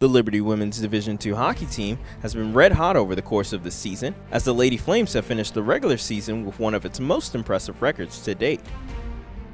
The Liberty Women's Division II hockey team has been red hot over the course of the season, as the Lady Flames have finished the regular season with one of its most impressive records to date.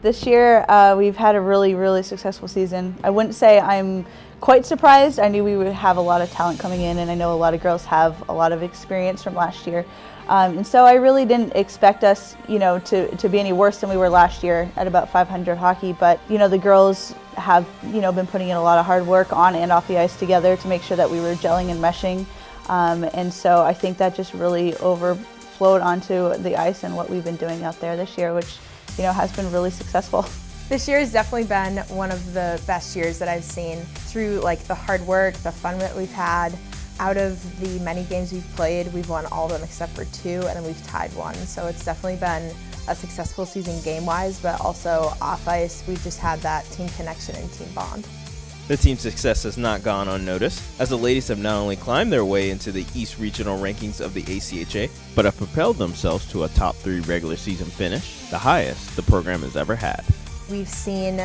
This year, we've had a really successful season. I wouldn't say I'm quite surprised. I knew we would have a lot of talent coming in, and I know a lot of girls have a lot of experience from last year. And so I really didn't expect us, to be any worse than we were last year at about 500 hockey. But, the girls have, been putting in a lot of hard work on and off the ice together to make sure that we were gelling and meshing. And so I think that just really overflowed onto the ice and what we've been doing out there this year, which has been really successful. This year has definitely been one of the best years that I've seen through the hard work, the fun that we've had. Out of the many games we've played, we've won all of them except for 2, and then we've tied 1. So it's definitely been a successful season game-wise, but also off ice, we've just had that team connection and team bond. The team's success has not gone unnoticed, as the ladies have not only climbed their way into the East Regional rankings of the ACHA, but have propelled themselves to a top 3 regular season finish, the highest the program has ever had. We've seen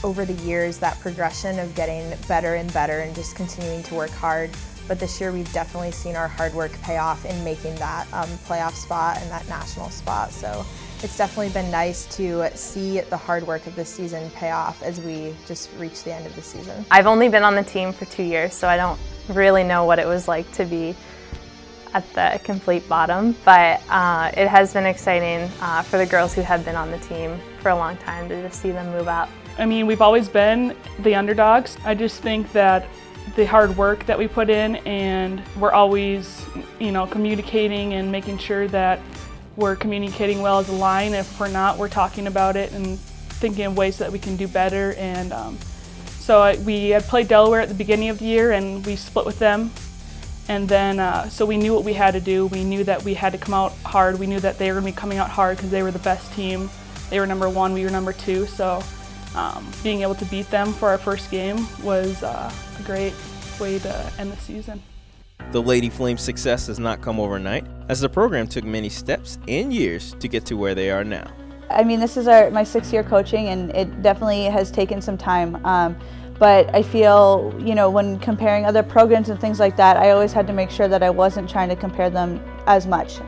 over the years that progression of getting better and better and just continuing to work hard. But this year we've definitely seen our hard work pay off in making that playoff spot and that national spot. So it's definitely been nice to see the hard work of this season pay off as we just reach the end of the season. I've only been on the team for 2 years, so I don't really know what it was like to be at the complete bottom, but it has been exciting for the girls who have been on the team for a long time to just see them move up. I mean, we've always been the underdogs. I just think that the hard work that we put in, and we're always, communicating and making sure that we're communicating well as a line. If we're not, we're talking about it and thinking of ways that we can do better. And we had played Delaware at the beginning of the year, and we split with them. And then, so we knew what we had to do. We knew that we had to come out hard. We knew that they were going to be coming out hard because they were the best team. They were number 1, we were number 2. So being able to beat them for our first game was a great way to end the season. The Lady Flames' success has not come overnight, as the program took many steps and years to get to where they are now. I mean, this is my 6th year coaching, and it definitely has taken some time. But I feel, when comparing other programs and things like that, I always had to make sure that I wasn't trying to compare them as much.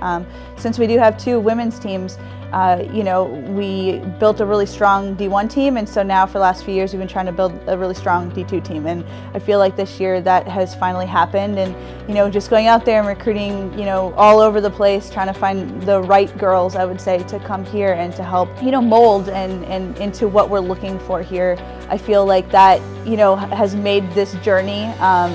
Since we do have 2 women's teams, we built a really strong D1 team, and so now for the last few years we've been trying to build a really strong D2 team, and I feel like this year that has finally happened. And just going out there and recruiting all over the place, trying to find the right girls, I would say, to come here and to help mold and into what we're looking for here. I feel like that has made this journey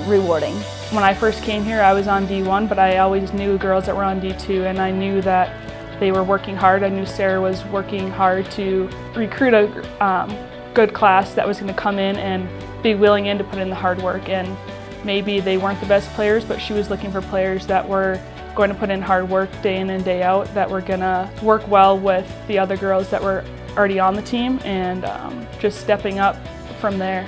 rewarding. When I first came here, I was on D1, but I always knew girls that were on D2, and I knew that they were working hard. I knew Sarah was working hard to recruit a good class that was going to come in and be willing to put in the hard work. And maybe they weren't the best players, but she was looking for players that were going to put in hard work day in and day out, that were going to work well with the other girls that were already on the team, and just stepping up from there.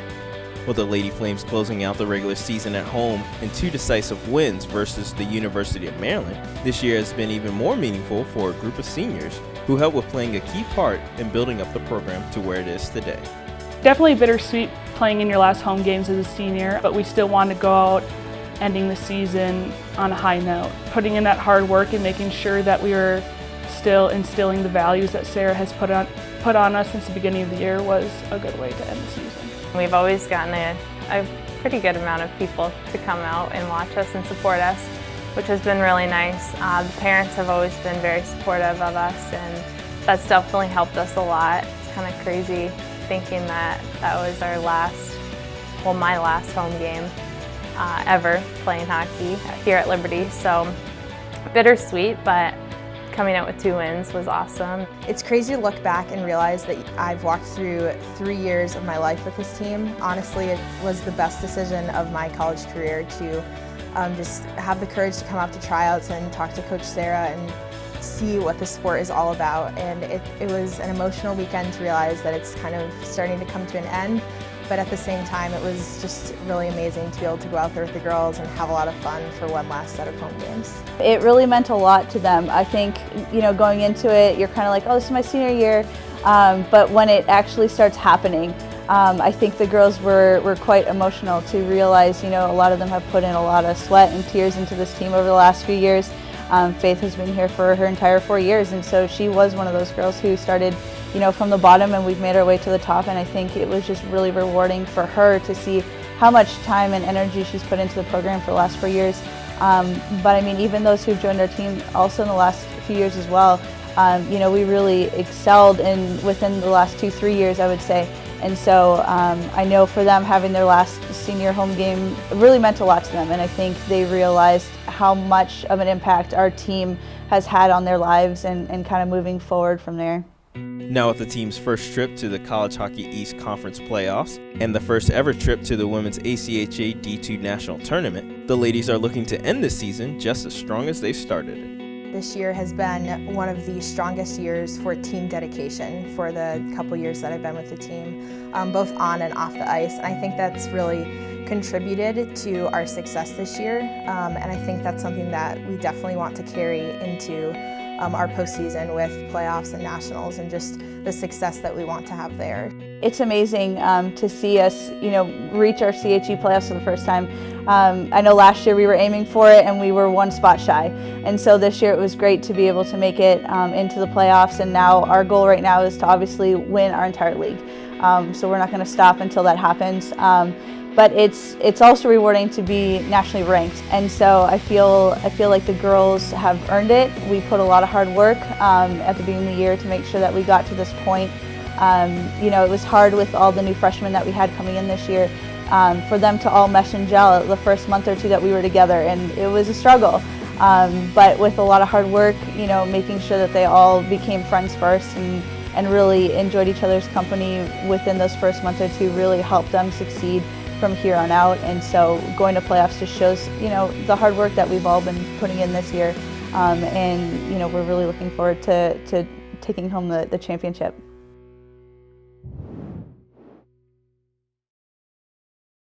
With the Lady Flames closing out the regular season at home in 2 decisive wins versus the University of Maryland, this year has been even more meaningful for a group of seniors who helped with playing a key part in building up the program to where it is today. Definitely bittersweet playing in your last home games as a senior, but we still wanted to go out ending the season on a high note. Putting in that hard work and making sure that we were still instilling the values that Sarah has put on us since the beginning of the year was a good way to end the season. We've always gotten a pretty good amount of people to come out and watch us and support us, which has been really nice. The parents have always been very supportive of us, and that's definitely helped us a lot. It's kind of crazy thinking that was our my last home game ever playing hockey here at Liberty. So bittersweet, but coming out with 2 wins was awesome. It's crazy to look back and realize that I've walked through 3 years of my life with this team. Honestly, it was the best decision of my college career to just have the courage to come out to tryouts and talk to Coach Sarah and see what the sport is all about. And it was an emotional weekend to realize that it's kind of starting to come to an end. But at the same time, it was just really amazing to be able to go out there with the girls and have a lot of fun for one last set of home games. It really meant a lot to them. I think, going into it, you're kind of like, oh, this is my senior year. But when it actually starts happening, I think the girls were quite emotional to realize, a lot of them have put in a lot of sweat and tears into this team over the last few years. Faith has been here for her entire 4 years, and so she was one of those girls who started, from the bottom, and we've made our way to the top, and I think it was just really rewarding for her to see how much time and energy she's put into the program for the last 4 years. But I mean, even those who've joined our team also in the last few years as well, we really excelled within the last 2-3 years, I would say. And so I know for them, having their last senior home game really meant a lot to them, and I think they realized how much of an impact our team has had on their lives and kind of moving forward from there. Now with the team's first trip to the College Hockey East Conference playoffs and the first ever trip to the women's ACHA D2 National Tournament, the ladies are looking to end the season just as strong as they started it. This year has been one of the strongest years for team dedication for the couple years that I've been with the team, both on and off the ice. And I think that's really contributed to our success this year, and I think that's something that we definitely want to carry into our postseason with playoffs and nationals, and just the success that we want to have there. It's amazing to see us, reach our CHE playoffs for the first time. I know last year we were aiming for it and we were one spot shy, and so this year it was great to be able to make it into the playoffs, and now our goal right now is to obviously win our entire league. So we're not going to stop until that happens. But it's also rewarding to be nationally ranked, and so I feel like the girls have earned it. We put a lot of hard work at the beginning of the year to make sure that we got to this point. It was hard with all the new freshmen that we had coming in this year, for them to all mesh and gel the first month or two that we were together, and it was a struggle. But with a lot of hard work, making sure that they all became friends first and really enjoyed each other's company within those first month or two really helped them succeed from here on out. And so going to playoffs just shows, the hard work that we've all been putting in this year. And we're really looking forward to taking home the championship.